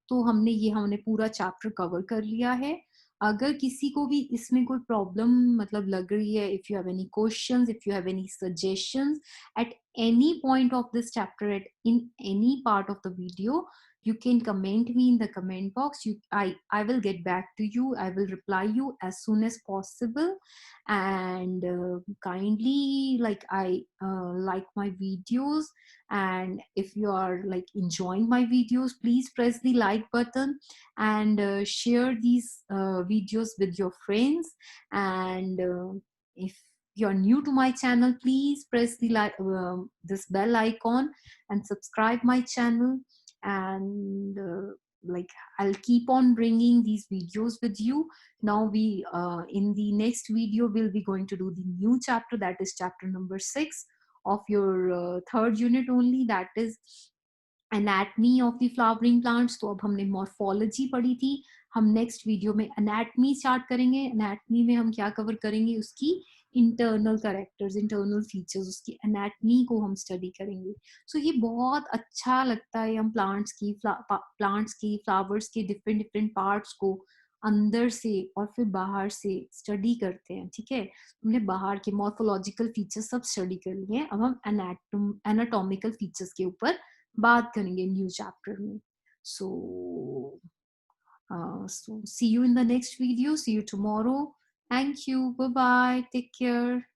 तो हमने पूरा चैप्टर कवर कर लिया है। अगर किसी को भी इसमें कोई प्रॉब्लम मतलब लग रही है, if you have any questions, if you have any suggestions at any point of this chapter, at in any part of the video, you can comment me in the comment box. I will get back to you. I will reply you as soon as possible. And kindly, like, I like my videos, and if you are like enjoying my videos, please press the like button and share these videos with your friends. And if you're new to my channel, please press the this bell icon and subscribe my channel. And like, I'll keep on bringing these videos with you. Now we in the next video we'll be going to do the new chapter, that is chapter number 6 of your third unit only, that is anatomy of the flowering plants. तो अब हमने morphology पढ़ी थी, हम next video में anatomy start करेंगे। Anatomy में हम क्या कवर करेंगे, उसकी इंटरनल कैरेक्टर्स, इंटरनल फीचर्स, उसकी एनाटमी को हम स्टडी करेंगे। सो ये बहुत अच्छा लगता है, हम प्लांट्स की फ्लावर्स के डिफरेंट डिफरेंट पार्ट्स को अंदर से और फिर बाहर से स्टडी करते हैं, ठीक है। हमने बाहर के मॉर्फोलॉजिकल फीचर्स सब स्टडी कर लिए, अब हम एनाटॉमिकल फीचर्स के ऊपर बात करेंगे न्यू चैप्टर में। So see you in the next video. See you tomorrow. Thank you. Bye bye. Take care.